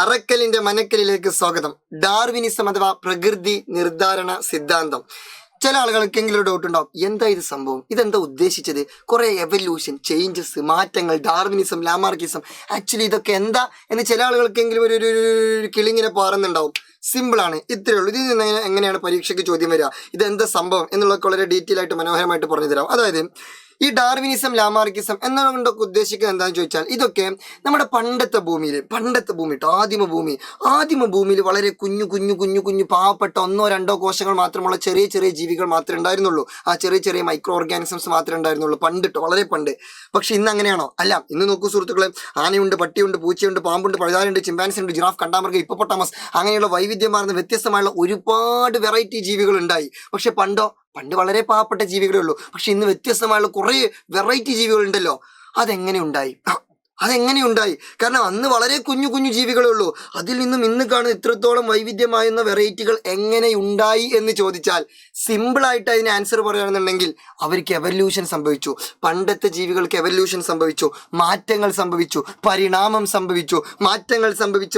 അറക്കലിന്റെ മനക്കലിലേക്ക് സ്വാഗതം. ഡാർവിനിസം അഥവാ പ്രകൃതി നിർദ്ധാരണ സിദ്ധാന്തം. ചില ആളുകൾക്കെങ്കിലും ഡൗട്ട് ഉണ്ടാവും, എന്താ ഇത് സംഭവം, ഇതെന്താ ഉദ്ദേശിച്ചത്, കുറെ എവല്യൂഷൻ, ചേഞ്ചസ്, മാറ്റങ്ങൾ, ഡാർവിനിസം, ലാമാർക്കിസം, ആക്ച്വലി ഇതൊക്കെ എന്താ എന്ന് ചില ആളുകൾക്കെങ്കിലും ഒരു കിളിങ്ങനെ പാറുന്നുണ്ടാവും. സിമ്പിൾ ആണ്, ഇത്രയേ ഉള്ളൂ. ഇതിൽ നിന്ന് എങ്ങനെയാണ് പരീക്ഷയ്ക്ക് ചോദ്യം വരിക, ഇതെന്താ സംഭവം എന്നുള്ളതൊക്കെ വളരെ ഡീറ്റെയിൽ ആയിട്ട് മനോഹരമായിട്ട് പറഞ്ഞു തരാം. അതായത് ഈ ഡാർവിനിസം, ലാമാർക്കിസം എന്നതുകൊണ്ടൊക്കെ ഉദ്ദേശിക്കുന്നത് എന്താണെന്ന് ചോദിച്ചാൽ, ഇതൊക്കെ നമ്മുടെ പണ്ടത്തെ ഭൂമി ആദിമ ഭൂമിയിൽ വളരെ കുഞ്ഞു കുഞ്ഞു കുഞ്ഞു കുഞ്ഞു പാവപ്പെട്ട ഒന്നോ രണ്ടോ കോശങ്ങൾ മാത്രമുള്ള ചെറിയ ചെറിയ ജീവികൾ മാത്രമേ ഉണ്ടായിരുന്നുള്ളൂ. ആ ചെറിയ ചെറിയ മൈക്രോ ഓർഗാനിസംസ് മാത്രമേ ഉണ്ടായിരുന്നുള്ളൂ വളരെ പണ്ട്. പക്ഷെ ഇന്ന് അങ്ങനെയാണോ? അല്ല. ഇന്ന് നോക്കൂ സുഹൃത്തുക്കളെ, ആനയുണ്ട്, പട്ടിയുണ്ട്, പൂച്ചയുണ്ട്, പാമ്പുണ്ട്, പഴുതാരുണ്ട്, ചിമ്പാൻസി ഉണ്ട്, ജിറാഫ്, കണ്ടാമൃഗ, ഹിപ്പോപ്പൊട്ടാമസ്, അങ്ങനെയുള്ള വൈവിധ്യമാർന്ന വ്യത്യസ്തമായുള്ള ഒരുപാട് വെറൈറ്റി ജീവികൾ ഉണ്ടായി. പക്ഷെ പണ്ട് വളരെ പാവപ്പെട്ട ജീവികളേ ഉള്ളൂ. പക്ഷെ ഇന്ന് വ്യത്യസ്തമായുള്ള കുറെ വെറൈറ്റി ജീവികൾ ഉണ്ടല്ലോ. അതെങ്ങനെ ഉണ്ടായി? കാരണം അന്ന് വളരെ കുഞ്ഞു കുഞ്ഞു ജീവികളേ ഉള്ളൂ. അതിൽ നിന്നും ഇന്ന് കാണുന്ന ഇത്രത്തോളം വൈവിധ്യമായുന്ന വെറൈറ്റികൾ എങ്ങനെ ഉണ്ടായി എന്ന് ചോദിച്ചാൽ, സിമ്പിളായിട്ട് അതിന് ആൻസർ പറയുകയാണെന്നുണ്ടെങ്കിൽ, അവർക്ക് എവല്യൂഷൻ സംഭവിച്ചു. പണ്ടത്തെ ജീവികൾക്ക് എവല്യൂഷൻ സംഭവിച്ചു, മാറ്റങ്ങൾ സംഭവിച്ചു, പരിണാമം സംഭവിച്ചു, മാറ്റങ്ങൾ സംഭവിച്ച്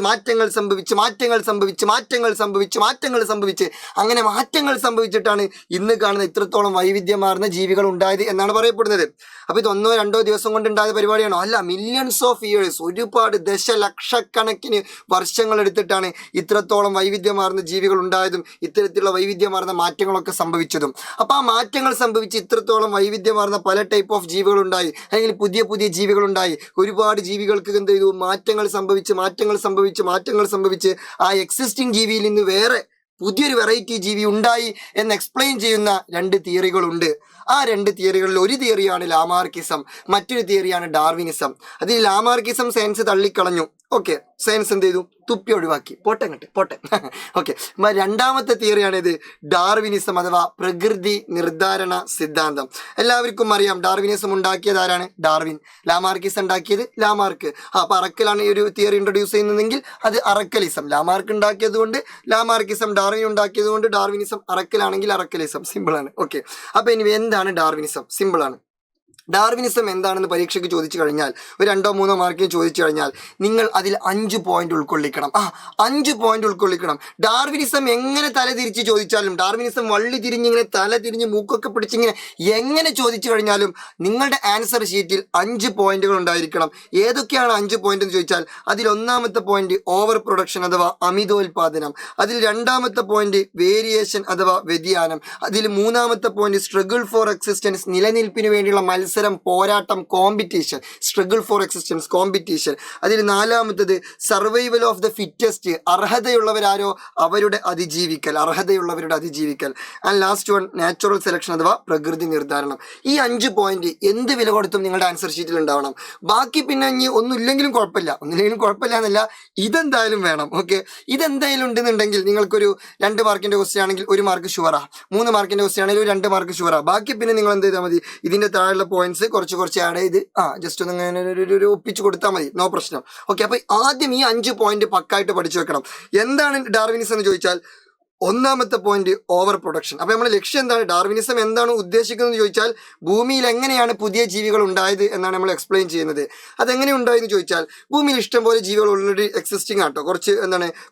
അങ്ങനെ മാറ്റങ്ങൾ സംഭവിച്ചിട്ടാണ് ഇന്ന് കാണുന്ന ഇത്രത്തോളം വൈവിധ്യമാർന്ന ജീവികൾ ഉണ്ടായത് എന്നാണ് പറയപ്പെടുന്നത്. അപ്പൊ ഇത് ഒന്നോ രണ്ടോ ദിവസം കൊണ്ട് ഉണ്ടായ പരിപാടിയാണോ? അല്ല, മില്യൺസ് ഓഫ് ഇയേഴ്സ്, ഒരുപാട് ദശലക്ഷക്കണക്കിന് വർഷങ്ങൾ എടുത്തിട്ടാണ് ഇത്രത്തോളം വൈവിധ്യമാർന്ന ജീവികൾ ഉണ്ടായതും ഇത്തരത്തിലുള്ള വൈവിധ്യമാർന്ന മാറ്റങ്ങളൊക്കെ സംഭവിച്ചതും. അപ്പൊ ആ മാറ്റങ്ങൾ സംഭവിച്ച് ഇത്രത്തോളം വൈവിധ്യമാർന്ന പല ടൈപ്പ് ഓഫ് ജീവികൾ ഉണ്ടായി, അല്ലെങ്കിൽ പുതിയ പുതിയ ജീവികൾ ഉണ്ടായി. ഒരുപാട് ജീവികൾക്ക് എന്ത് ചെയ്തു? മാറ്റങ്ങൾ സംഭവിച്ച് ആ എക്സിസ്റ്റിംഗ് ജീവിയിൽ നിന്ന് വേറെ പുതിയൊരു വെറൈറ്റി ജീവി ഉണ്ടായി എന്ന് എക്സ്പ്ലെയിൻ ചെയ്യുന്ന രണ്ട് തിയറികളുണ്ട്. ആ രണ്ട് തിയറികളിൽ ഒരു തിയറിയാണ് ലാമാർക്കിസം, മറ്റൊരു തിയറിയാണ് ഡാർവിനിസം. അതിൽ ലാമാർക്കിസം സയൻസ് തള്ളിക്കളഞ്ഞു. ഓക്കെ, സയൻസ് എന്ത് ചെയ്തു? തുപ്പി ഒഴിവാക്കി, പോട്ടെ. ഓക്കെ, രണ്ടാമത്തെ തിയറിയാണ് ഇത് ഡാർവിനിസം അഥവാ പ്രകൃതി നിർദ്ധാരണ സിദ്ധാന്തം. എല്ലാവർക്കും അറിയാം, ഡാർവിനിസം ഉണ്ടാക്കിയത് ആരാണ്? ഡാർവിൻ. ലാമാർക്കിസം ഉണ്ടാക്കിയത് ലാമാർക്ക്. അപ്പൊ അറക്കലാണ് ഈ ഒരു തിയറി ഇൻട്രൊഡ്യൂസ് ചെയ്യുന്നതെങ്കിൽ അത് അറക്കലിസം. ലാമാർക്ക് ഉണ്ടാക്കിയത് കൊണ്ട് ലാമാർക്കിസം, ഡാർവിൻ ഉണ്ടാക്കിയത് കൊണ്ട് ഡാർവിനിസം, അറക്കലാണെങ്കിൽ അറക്കലിസം. സിമ്പിൾ ആണ്. ഓക്കെ, അപ്പൊ ഇനി എന്താണ് ഡാർവിനിസം? സിമ്പിൾ ആണ്. ഡാർവിനിസം എന്താണെന്ന് പരീക്ഷയ്ക്ക് ചോദിച്ചു കഴിഞ്ഞാൽ, ഒരു 2-3 മാർക്കിന് ചോദിച്ചു കഴിഞ്ഞാൽ, നിങ്ങൾ അതിൽ 5 പോയിന്റ് ഉൾക്കൊള്ളിക്കണം. 5 പോയിന്റ് ഉൾക്കൊള്ളിക്കണം. ഡാർവിനിസം എങ്ങനെ തലതിരിച്ച് ചോദിച്ചാലും, ഡാർവിനിസം വള്ളി തിരിഞ്ഞിങ്ങനെ തല തിരിഞ്ഞ് മൂക്കൊക്കെ പിടിച്ചിങ്ങനെ എങ്ങനെ ചോദിച്ചു കഴിഞ്ഞാലും നിങ്ങളുടെ ആൻസർ ഷീറ്റിൽ 5 പോയിന്റുകൾ ഉണ്ടായിരിക്കണം. ഏതൊക്കെയാണ് 5 പോയിന്റ് എന്ന് ചോദിച്ചാൽ, അതിൽ ഒന്നാമത്തെ പോയിന്റ് ഓവർ പ്രൊഡക്ഷൻ അഥവാ അമിതോൽപാദനം, അതിൽ രണ്ടാമത്തെ പോയിന്റ് വേരിയേഷൻ അഥവാ വ്യതിയാനം, അതിൽ മൂന്നാമത്തെ പോയിന്റ് സ്ട്രഗിൾ ഫോർ എക്സിസ്റ്റൻസ്, നിലനിൽപ്പിന് വേണ്ടിയുള്ള മത്സരം, പോരാട്ടം, competition, struggle for existence, competition. അതിൽ നാലാമത്തത് സർവൈവൽ ഓഫ് ദ ഫിറ്റസ്റ്റ്, അർഹതയുള്ളവരാരോ അവരുടെ അതിജീവിക്കൽ. And last one natural selection അഥവാ പ്രകൃതി നിർദ്ധാരണം. ഈ 5 പോയിന്റ് എന്ത് വില കൊടുത്തും നിങ്ങളുടെ ആൻസർ ഷീറ്റിൽ ഉണ്ടാവണം. ബാക്കി പിന്നെ ഇനി ഒന്നുമില്ലെങ്കിലും കുഴപ്പമില്ല എന്നല്ല, ഇതെന്തായാലും വേണം. ഓക്കെ, ഇതെന്തായാലും ഉണ്ടെന്നുണ്ടെങ്കിൽ നിങ്ങൾക്കൊരു 2 മാർക്കിന്റെ ക്വസ്റ്റ്യൻ ആണെങ്കിൽ 1 മാർക്ക് ഷുവറാ, 3 മാർക്കിന്റെ ക്വസ്റ്റ്യൻ ആണെങ്കിൽ 2 മാർക്ക് ഷുവറാ. ബാക്കി പിന്നെ നിങ്ങൾ എന്ത് ചെയ്താൽ മതി, ഇതിന്റെ താഴെയുള്ള പോയിന്റ്സ് കുറച്ച് ആഡ് ചെയ്ത് ജസ്റ്റ് ഒന്ന് അങ്ങനെ ഒപ്പിച്ച് കൊടുത്താൽ മതി, നോ പ്രശ്നം. ഓക്കെ, അപ്പൊ ആദ്യം ഈ 5 പോയിന്റ് പക്കായിട്ട് പഠിച്ചു വെക്കണം. എന്താണ് ഡാർവിനിസം എന്ന് ചോദിച്ചാൽ, ഒന്നാമത്തെ പോയിന്റ് ഓവർ പ്രൊഡക്ഷൻ. അപ്പൊ നമ്മുടെ ലക്ഷ്യം എന്താണ്? ഡാർവിനിസം എന്താണ് ഉദ്ദേശിക്കുന്നത് ചോദിച്ചാൽ, ഭൂമിയിൽ എങ്ങനെയാണ് പുതിയ ജീവികൾ ഉണ്ടായത് എന്നാണ് നമ്മൾ എക്സ്പ്ലെയിൻ ചെയ്യുന്നത്. അതെങ്ങനെ ഉണ്ടായെന്ന് ചോദിച്ചാൽ, ഭൂമിയിൽ ഇഷ്ടംപോലെ ജീവികൾ ഓൾറെഡി എക്സിസ്റ്റിംഗ് ആട്ടോ,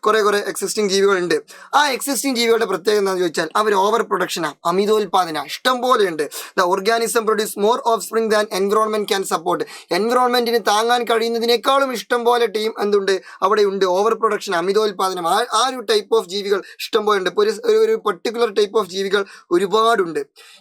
കുറെ എക്സിസ്റ്റിംഗ് ജീവികൾ ഉണ്ട്. ആ എക്സിസ്റ്റിംഗ് ജീവികളുടെ പ്രത്യേകത എന്താണെന്ന് ചോദിച്ചാൽ, അവർ ഓവർ പ്രൊഡക്ഷനാണ്, അമിതോൽപാദന, ഇഷ്ടംപോലെ ഉണ്ട്. The organism produce more offspring than environment can support. എൻവിറോൺമെന്റിന് താങ്ങാൻ കഴിയുന്നതിനേക്കാളും ഇഷ്ടം പോലെ ടീം എന്തുണ്ട് അവിടെ ഉണ്ട്. ഓവർ പ്രൊഡക്ഷൻ, അമിതോൽപാദനം, ആ ഒരു ടൈപ്പ് ഓഫ് ജീവികൾ ഇഷ്ടംപോലെ. ഇപ്പോൾ ഒരു പർട്ടിക്കുലർ ടൈപ്പ് ഓഫ് ജീവികൾ ഒരുപാടുണ്ട്.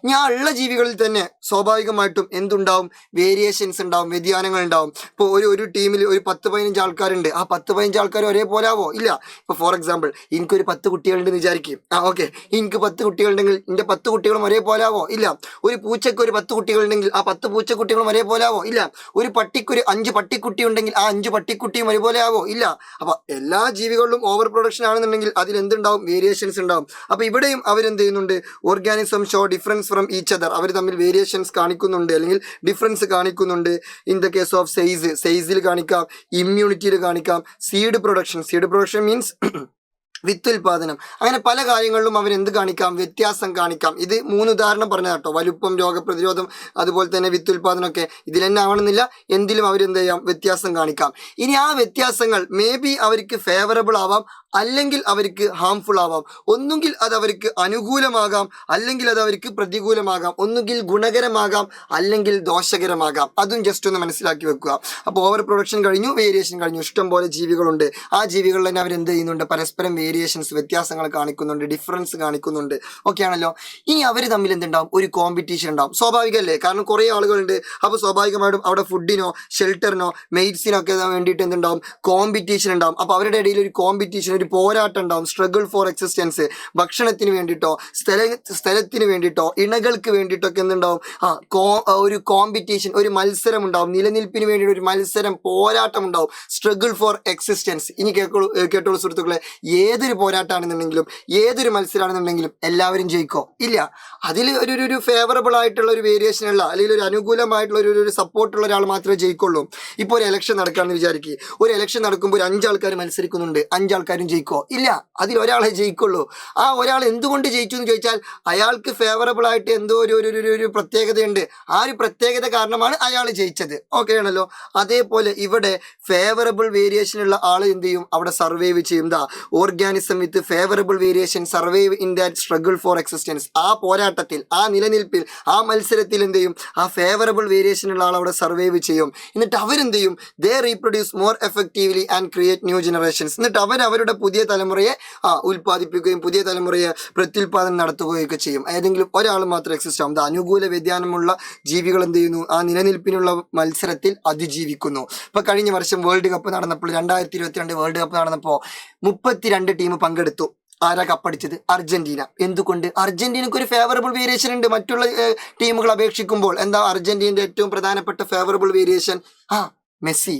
ഞാൻ ഉള്ള ജീവികളിൽ തന്നെ സ്വാഭാവികമായിട്ടും എന്തുണ്ടാവും? വേരിയേഷൻസ് ഉണ്ടാവും, വ്യതിയാനങ്ങൾ ഉണ്ടാവും. ഇപ്പോൾ ഒരു ടീമിൽ ഒരു 10-15 ആൾക്കാരുണ്ട്. ആ 10-15 ആൾക്കാർ ഒരേപോലെ ആവോ? ഇല്ല. ഇപ്പോൾ ഫോർ എക്സാമ്പിൾ, എനിക്കൊരു 10 കുട്ടികളുണ്ടെന്ന് വിചാരിക്കും. ഓക്കെ, എനിക്ക് 10 കുട്ടികളുണ്ടെങ്കിൽ എൻ്റെ 10 കുട്ടികളും ഒരേപോലെ ആവോ? ഇല്ല. ഒരു പൂച്ചയ്ക്ക് ഒരു 10 കുട്ടികളുണ്ടെങ്കിൽ ആ 10 പൂച്ചക്കുട്ടികളും ഒരേപോലെ ആവോ? ഇല്ല. ഒരു പട്ടിക്കൊരു 5 പട്ടിക്കുട്ടി ഉണ്ടെങ്കിൽ ആ 5 പട്ടിക്കുട്ടിയും ഒരുപോലെ ആവോ? ഇല്ല. അപ്പൊ എല്ലാ ജീവികളിലും ഓവർ പ്രൊഡക്ഷൻ ആണെന്നുണ്ടെങ്കിൽ അതിൽ എന്തുണ്ടാവും? വേരിയേഷൻ ഉണ്ടാവും. അപ്പൊ ഇവിടെയും അവരെന്ത് ചെയ്യുന്നുണ്ട്? Organism show difference from each other. അവർ തമ്മിൽ വേരിയേഷൻസ് കാണിക്കുന്നുണ്ട്, അല്ലെങ്കിൽ ഡിഫറൻസ് കാണിക്കുന്നുണ്ട്. ഇൻ ദ കേസ് ഓഫ് സൈസിൽ കാണിക്കാം, ഇമ്മ്യൂണിറ്റിയിൽ കാണിക്കാം. സീഡ് പ്രൊഡക്ഷൻ മീൻസ് വിത്തുൽപാദനം, അങ്ങനെ പല കാര്യങ്ങളിലും അവരെന്ത് കാണിക്കാം, വ്യത്യാസം കാണിക്കാം. ഇത് 3 ഉദാഹരണം പറഞ്ഞ കേട്ടോ. വലുപ്പം, രോഗപ്രതിരോധം, അതുപോലെ തന്നെ വിത്തുൽപാദനമൊക്കെ ഇതിൽ തന്നെ ആവണമെന്നില്ല, എന്തിലും അവരെന്ത് ചെയ്യാം, വ്യത്യാസം കാണിക്കാം. ഇനി ആ വ്യത്യാസങ്ങൾ മേ ബി അവർക്ക് ഫേവറബിൾ ആവാം, അല്ലെങ്കിൽ അവർക്ക് ഹാംഫുൾ ആവാം. ഒന്നുകിൽ അത് അവർക്ക് അനുകൂലമാകാം, അല്ലെങ്കിൽ അത് അവർക്ക് പ്രതികൂലമാകാം. ഒന്നുകിൽ ഗുണകരമാകാം, അല്ലെങ്കിൽ ദോഷകരമാകാം. അതും ജസ്റ്റ് ഒന്ന് മനസ്സിലാക്കി വെക്കുക. അപ്പോൾ ഓവർ പ്രൊഡക്ഷൻ കഴിഞ്ഞു, വേരിയേഷൻ കഴിഞ്ഞു. ഇഷ്ടം പോലെ ജീവികളുണ്ട്. ആ ജീവികളിൽ തന്നെ അവരെന്ത് ചെയ്യുന്നുണ്ട്, പരസ്പരം വേരിയേഷൻസ്, വ്യത്യാസങ്ങൾ കാണിക്കുന്നുണ്ട്, ഡിഫറൻസ് കാണിക്കുന്നുണ്ട്. ഓക്കെ ആണല്ലോ. ഇനി അവർ തമ്മിൽ എന്തുണ്ടാവും, ഒരു കോമ്പറ്റീഷൻ ഉണ്ടാവും. സ്വാഭാവികമല്ലേ, കാരണം കുറേ ആളുകളുണ്ട്. അപ്പോൾ സ്വാഭാവികമായിട്ടും അവിടെ ഫുഡിനോ ഷെൽട്ടറിനോ മെയ്റ്റ്സിനോ ഒക്കെ വേണ്ടിയിട്ട് എന്തുണ്ടാവും, കോമ്പറ്റീഷൻ ഉണ്ടാവും. അപ്പോൾ അവരുടെ ഇടയിൽ ഒരു കോമ്പറ്റീഷൻ, ഒരു പോരാട്ടം ഉണ്ടാവും. സ്ട്രഗിൾ ഫോർ എക്സിസ്റ്റൻസ്, ഭക്ഷണത്തിന് വേണ്ടിയിട്ടോ സ്ഥലത്തിന് വേണ്ടിയിട്ടോ ഇണകൾക്ക് വേണ്ടിയിട്ടൊക്കെ എന്തുണ്ടാവും, ഒരു കോമ്പറ്റീഷൻ, ഒരു മത്സരം ഉണ്ടാവും. നിലനിൽപ്പിന് വേണ്ടിയിട്ട് ഒരു മത്സരം, പോരാട്ടം ഉണ്ടാവും. Struggle for existence. ഇനി കേട്ടോളൂ സുഹൃത്തുക്കളെ, ഏതൊരു പോരാട്ടമാണെന്നുണ്ടെങ്കിലും ഏതൊരു മത്സരമാണെന്നുണ്ടെങ്കിലും എല്ലാവരും ജയിക്കോ? ഇല്ല. അതിൽ ഒരു ഫേവറബിൾ ആയിട്ടുള്ള ഒരു വേരിയേഷൻ ഉള്ള, അല്ലെങ്കിൽ ഒരു അനുകൂലമായിട്ടുള്ള ഒരു സപ്പോർട്ടുള്ള ഒരാൾ മാത്രമേ ജയിക്കുള്ളൂ. ഇപ്പോൾ ഒരു ഇലക്ഷൻ നടക്കാമെന്ന് വിചാരിക്കുക. ഒരു ഇലക്ഷൻ നടക്കുമ്പോൾ 5 ആൾക്കാർ മത്സരിക്കുന്നുണ്ട്, 5 ആൾക്കാരും ജയിക്കോ? ഇല്ല. അതിൽ ഒരാളെ ജയിക്കുള്ളൂ. ആ ഒരാൾ എന്തുകൊണ്ട് ജയിച്ചു എന്ന് ചോദിച്ചാൽ അയാൾക്ക് ഫേവറബിൾ ആയിട്ട് എന്തോ ഒരു പ്രത്യേകതയുണ്ട്. ആ ഒരു പ്രത്യേകത കാരണമാണ് അയാൾ ജയിച്ചത്. ഓക്കെ ആണല്ലോ. അതേപോലെ ഇവിടെ ഫേവറബിൾ വേരിയേഷൻ ഉള്ള ആൾ എന്ത് ചെയ്യും, അവിടെ സർവൈവ് ചെയ്യും. Organism with favourable variation survive in that struggle for existence. ആ പോരാട്ടത്തിൽ, ആ നിലനിൽപ്പിൽ, ആ മത്സരത്തിൽ എന്ത് ചെയ്യും, ആ ഫേവറബിൾ വേരിയേഷൻ ഉള്ള ആൾ അവിടെ സർവൈവ് ചെയ്യും. എന്നിട്ട് അവരെന്ത് ചെയ്യും, they reproduce more effectively and create new generations. എന്നിട്ട് അവരുടെ പുതിയ തലമുറയെ ഉൽപ്പാദിപ്പിക്കുകയും പുതിയ തലമുറയെ പ്രത്യുൽപാദനം നടത്തുകയൊക്കെ ചെയ്യും. ഏതെങ്കിലും ഒരാൾ മാത്രം എക്സിസ്റ്റ് ആവും. അനുകൂല വ്യതിയാനമുള്ള ജീവികൾ എന്ത് ചെയ്യുന്നു, ആ നിലനിൽപ്പിനുള്ള മത്സരത്തിൽ അതിജീവിക്കുന്നു. ഇപ്പൊ കഴിഞ്ഞ വർഷം വേൾഡ് കപ്പ് നടന്നപ്പോൾ, 2022 വേൾഡ് കപ്പ് നടന്നപ്പോൾ 32 ടീം പങ്കെടുത്തു. ആരാ കപ്പടിച്ചത്? അർജന്റീന. എന്തുകൊണ്ട്? അർജന്റീനക്ക് ഒരു ഫേവറബിൾ വേരിയേഷൻ ഉണ്ട് മറ്റുള്ള ടീമുകൾ അപേക്ഷിക്കുമ്പോൾ. എന്താ അർജന്റീനയുടെ ഏറ്റവും പ്രധാനപ്പെട്ട ഫേവറബിൾ വേരിയേഷൻ? മെസ്സി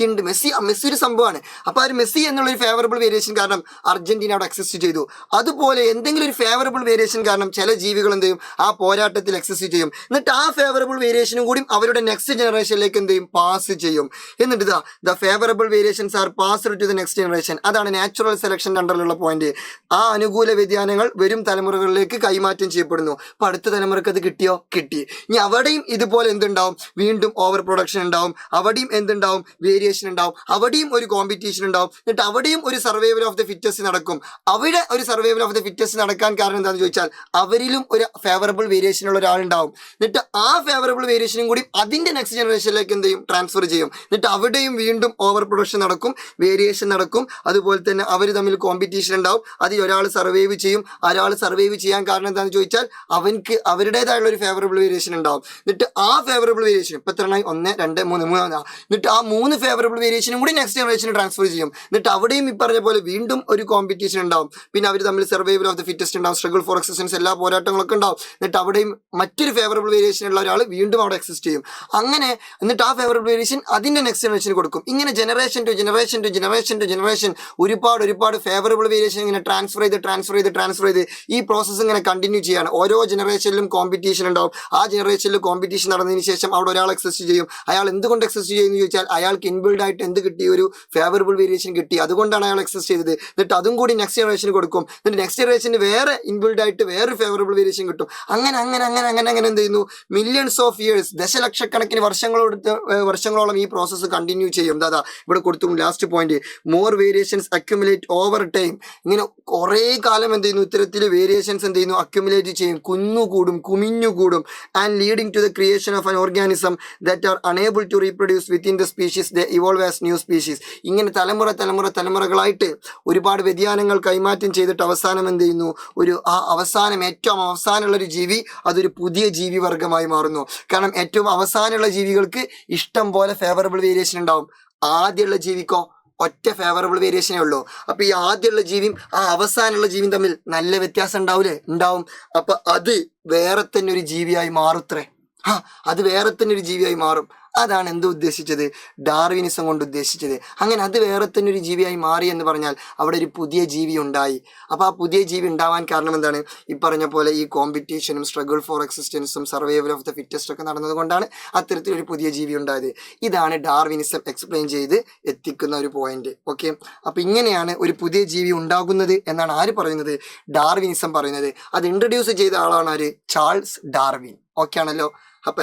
ഉണ്ട്. മെസ്സി ഒരു സംഭവമാണ്. അപ്പോൾ ആ ഒരു മെസ്സി എന്നുള്ള ഒരു ഫേവറബിൾ വേരിയേഷൻ കാരണം അർജന്റീന അവിടെ എക്സിസ്റ്റ് ചെയ്തു. അതുപോലെ എന്തെങ്കിലും ഒരു ഫേവറബിൾ വേരിയേഷൻ കാരണം ചില ജീവികൾ എന്ത് ചെയ്യും, ആ പോരാട്ടത്തിൽ എക്സിസ്റ്റ് ചെയ്യും. എന്നിട്ട് ആ ഫേവറബിൾ വേരിയേഷനും കൂടി അവരുടെ നെക്സ്റ്റ് ജനറേഷനിലേക്ക് എന്ത് ചെയ്യും, പാസ് ചെയ്യും. എന്നിട്ട് the favourable variations are passed to the next generation. അതാണ് നാച്ചുറൽ സെലക്ഷൻ്റെ അണ്ടറിലുള്ള പോയിന്റ്. ആ അനുകൂല വ്യതിയാനങ്ങൾ വരും തലമുറകളിലേക്ക് കൈമാറ്റം ചെയ്യപ്പെടുന്നു. അപ്പോൾ അടുത്ത തലമുറക്ക് അത് കിട്ടിയോ? കിട്ടി. ഇനി അവിടെയും ഇതുപോലെ എന്തുണ്ടാവും, വീണ്ടും ഓവർ പ്രൊഡക്ഷൻ ഉണ്ടാവും. അവിടെയും എന്തുണ്ടാവും, വേരിയേഷൻ ഉണ്ടാവും. അവിടെയും ഒരു കോമ്പറ്റീഷൻ ഉണ്ടാവും. എന്നിട്ട് അവിടെയും ഒരു സർവൈവൽ ഓഫ് ദ ഫിറ്റസ്റ്റ് നടക്കും. അവിടെ ഒരു സർവൈവൽ ഓഫ് ദ ഫിറ്റസ്റ്റ് നടക്കാൻ കാരണം എന്താണെന്ന് ചോദിച്ചാൽ അവരിലും ഒരു ഫേവറബിൾ വേരിയേഷൻ ഉള്ള ഒരാളുണ്ടാവും. എന്നിട്ട് ആ ഫേവറബിൾ വേരിയേഷനും കൂടി അതിന്റെ നെക്സ്റ്റ് ജനറേഷനിലേക്ക് എന്ത് ചെയ്യും, ട്രാൻസ്ഫർ ചെയ്യും. എന്നിട്ട് അവിടെയും വീണ്ടും ഓവർ പ്രൊഡക്ഷൻ നടക്കും, വേരിയേഷൻ നടക്കും. അതുപോലെ തന്നെ അവർ തമ്മിൽ കോമ്പറ്റീഷൻ ഉണ്ടാവും. അതിൽ ഒരാൾ സർവൈവ് ചെയ്യും. ഒരാൾ സർവൈവ് ചെയ്യാൻ കാരണം എന്താണെന്ന് ചോദിച്ചാൽ അവർക്ക് അവരുടേതായുള്ള ഒരു ഫേവറബിൾ വേരിയേഷൻ ഉണ്ടാവും. എന്നിട്ട് ആ ഫേവറബിൾ വേരിയേഷൻ ഇപ്പൊ എത്ര 1 2 3 എന്നിട്ട് ആ 3 ഫേവറബിൾ വേരിയേഷനും കൂടി നെക്സ്റ്റ് ജനറേഷന് ട്രാൻസ്ഫർ ചെയ്യും. എന്നിട്ട് അവിടെയും ഈ പറഞ്ഞ പോലെ വീണ്ടും ഒരു കോമ്പറ്റീഷൻ ഉണ്ടാവും. പിന്നെ അവർ തമ്മിൽ സർവൈവൽ ഓഫ് ദ ഫിറ്റസ്റ്റ് ഉണ്ടാവും, സ്ട്രഗിൾ ഫോർ എക്സിസ്റ്റൻസ്, എല്ലാ പോരാട്ടങ്ങളൊക്കെ ഉണ്ടാവും. എന്നിട്ട് അവിടെയും മറ്റൊരു ഫേവറബിൾ വേരിയേഷൻ ഉള്ള ഒരാൾ വീണ്ടും അവിടെ എക്സിസ്റ്റ് ചെയ്യും. അങ്ങനെ എന്നിട്ട് ആ ഫേവറബിൾ വേരിയേഷൻ അതിന്റെ നെക്സ്റ്റ് ജനറേഷന് കൊടുക്കും. ഇങ്ങനെ ജനറേഷൻ ടു ജനറേഷൻ ഒരുപാട് ഫേവറബിൾ വേരിയേഷൻ ഇങ്ങനെ ട്രാൻസ്ഫർ ചെയ്ത് ഈ പ്രോസസ്സ് ഇങ്ങനെ കണ്ടിന്യൂ ചെയ്യാണ്. ഓരോ ജനറേഷനിലും കോമ്പറ്റീഷൻ ഉണ്ടാവും. ആ ജനറേഷനിൽ കോമ്പറ്റീഷൻ നടന്നതിന് ശേഷം അവിടെ ഒരാൾ എക്സിസ്റ്റ് ചെയ്യും. അയാൾ എന്തുകൊണ്ട് എക്സിസ്റ്റ് ചെയ്യുന്നു ചോദിച്ചാൽ അയാൾക്ക് ഇൻബിൽഡ് ആയിട്ട് എന്ത് കിട്ടി, ഒരു ഫേവറബിൾ വേരിയേഷൻ കിട്ടി. അതുകൊണ്ടാണ് അയാൾ എക്സിസ്റ്റ് ചെയ്തത്. എന്നിട്ട് അതും കൂടി നെക്സ്റ്റ് ജനറേഷന് കൊടുക്കും. എന്നിട്ട് നെക്സ്റ്റ് ജനറേഷന് വേറെ ഇൻബിൽഡ് ആയിട്ട് വേറൊരു ഫേവറബിൾ വേരിയേഷൻ കിട്ടും. അങ്ങനെ എന്ത് ചെയ്യുന്നു, മില്യൺസ് ഓഫ് ഇയേഴ്സ്, ദശലക്ഷക്കണക്കിന് വർഷങ്ങളോളം ഈ പ്രോസസ്സ് കണ്ടിന്യൂ ചെയ്യും. ഇവിടെ കൊടുത്തു last point, more variations accumulate over time. ഇങ്ങനെ കുറേ കാലം എന്ത് ചെയ്യുന്നു, ഇത്തരത്തിൽ വേരിയേഷൻസ് എന്ത് ചെയ്യുന്നു, അക്യുമുലേറ്റ് ചെയ്യും, കുമിഞ്ഞുകൂടും. And leading to the creation of an organism that are unable to reproduce within the species, they evolve as new species. ഇങ്ങനെ തലമുറകളായിട്ട് ഒരുപാട് വ്യതിയാനങ്ങൾ കൈമാറ്റം ചെയ്തിട്ട് അവസാനം എന്ത് ചെയ്യുന്നു, ഏറ്റവും അവസാനമുള്ളൊരു ജീവി അതൊരു പുതിയ ജീവി വർഗമായി മാറുന്നു. കാരണം ഏറ്റവും അവസാനമുള്ള ജീവികൾക്ക് ഇഷ്ടം പോലെ ഫേവറബിൾ വേരിയേഷൻ ഉണ്ടാവും. ആദ്യമുള്ള ജീവിക്കോ ഒറ്റ ഫേവറബിൾ വേരിയേഷനേ ഉള്ളൂ. അപ്പൊ ഈ ആദ്യമുള്ള ജീവിയും ആ അവസാനമുള്ള ജീവിയും തമ്മിൽ നല്ല വ്യത്യാസം ഉണ്ടാവും. അപ്പൊ അത് വേറെ തന്നെ ഒരു ജീവിയായി മാറുത്രേ. അത് വേറെ തന്നെ ഒരു ജീവിയായി മാറും. അതാണ് എന്ത് ഉദ്ദേശിച്ചത്, ഡാർവിനിസം കൊണ്ട് ഉദ്ദേശിച്ചത്. അങ്ങനെ അത് വേറെ തന്നെ ഒരു ജീവിയായി മാറി എന്ന് പറഞ്ഞാൽ അവിടെ ഒരു പുതിയ ജീവി ഉണ്ടായി. അപ്പോൾ ആ പുതിയ ജീവി ഉണ്ടാവാൻ കാരണം എന്താണ്? ഈ പറഞ്ഞ പോലെ ഈ കോമ്പറ്റീഷനും സ്ട്രഗിൾ ഫോർ എക്സിസ്റ്റൻസും സർവൈവൽ ഓഫ് ദ ഫിറ്റസ്റ്റ് ഒക്കെ നടന്നത് കൊണ്ടാണ് അത്തരത്തിലൊരു പുതിയ ജീവി ഉണ്ടായത്. ഇതാണ് ഡാർവിനിസം എക്സ്പ്ലെയിൻ ചെയ്ത് എത്തിക്കുന്ന ഒരു പോയിന്റ്. ഓക്കെ, അപ്പോൾ ഇങ്ങനെയാണ് ഒരു പുതിയ ജീവി ഉണ്ടാകുന്നത് എന്നാണ് ആര് പറയുന്നത്? ഡാർവിനിസം പറയുന്നത്. അത് ഇൻട്രൊഡ്യൂസ് ചെയ്ത ആളാണ് ആര്? Charles Darwin. ഓക്കെ ആണല്ലോ. അപ്പോൾ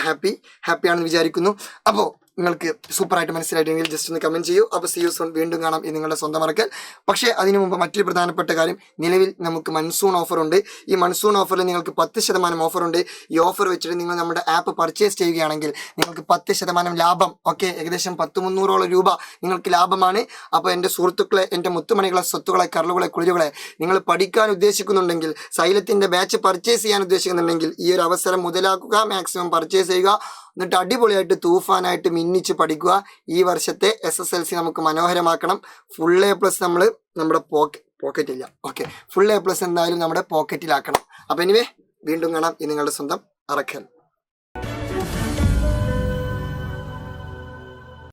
ഹാപ്പിയാണെന്ന് വിചാരിക്കുന്നു. അപ്പോൾ നിങ്ങൾക്ക് സൂപ്പറായിട്ട് മനസ്സിലായിട്ടുണ്ടെങ്കിൽ ജസ്റ്റ് ഒന്ന് കമൻറ്റ് ചെയ്യൂ. അപ്പോൾ സീ യു സൂൺ. വീണ്ടും കാണാം. ഇത് നിങ്ങളുടെ സ്വന്തം മറക്കൽ. പക്ഷേ അതിനു മുമ്പ് മറ്റൊരു പ്രധാനപ്പെട്ട കാര്യം, നിലവിൽ നമുക്ക് മൺസൂൺ ഓഫർ ഉണ്ട്. ഈ മൺസൂൺ ഓഫറിൽ നിങ്ങൾക്ക് 10% ഓഫർ ഉണ്ട്. ഈ ഓഫർ വെച്ചിട്ട് നിങ്ങൾ നമ്മുടെ ആപ്പ് പർച്ചേസ് ചെയ്യുകയാണെങ്കിൽ നിങ്ങൾക്ക് 10% ലാഭം. ഓക്കെ, ഏകദേശം 100-300 രൂപ നിങ്ങൾക്ക് ലാഭമാണ്. അപ്പോൾ എൻ്റെ സുഹൃത്തുക്കളെ, എൻ്റെ മുത്തുമണികളെ, സ്വത്തുക്കളെ, കരളുകളെ, കുളിരുകളെ, നിങ്ങൾ പഠിക്കാൻ ഉദ്ദേശിക്കുന്നുണ്ടെങ്കിൽ, സൈലത്തിൻ്റെ ബാച്ച് പർച്ചേസ് ചെയ്യാൻ ഉദ്ദേശിക്കുന്നുണ്ടെങ്കിൽ ഈ ഒരു അവസരം മുതലാക്കുക. മാക്സിമം പർച്ചേസ് ചെയ്യുക. എന്നിട്ട് അടിപൊളിയായിട്ട് തൂഫാനായിട്ട് മിന്നിച്ച് പഠിക്കുക. ഈ വർഷത്തെ SSLC നമുക്ക് മനോഹരമാക്കണം. ഫുൾ A+ നമ്മൾ നമ്മുടെ പോക്കറ്റില്ല. ഓക്കെ, ഫുൾ A+ എന്തായാലും നമ്മുടെ പോക്കറ്റിലാക്കണം. അപ്പോൾ എനിവേ വീണ്ടും കാണാം. ഇത് നിങ്ങളുടെ സ്വന്തം അറക്കൽ.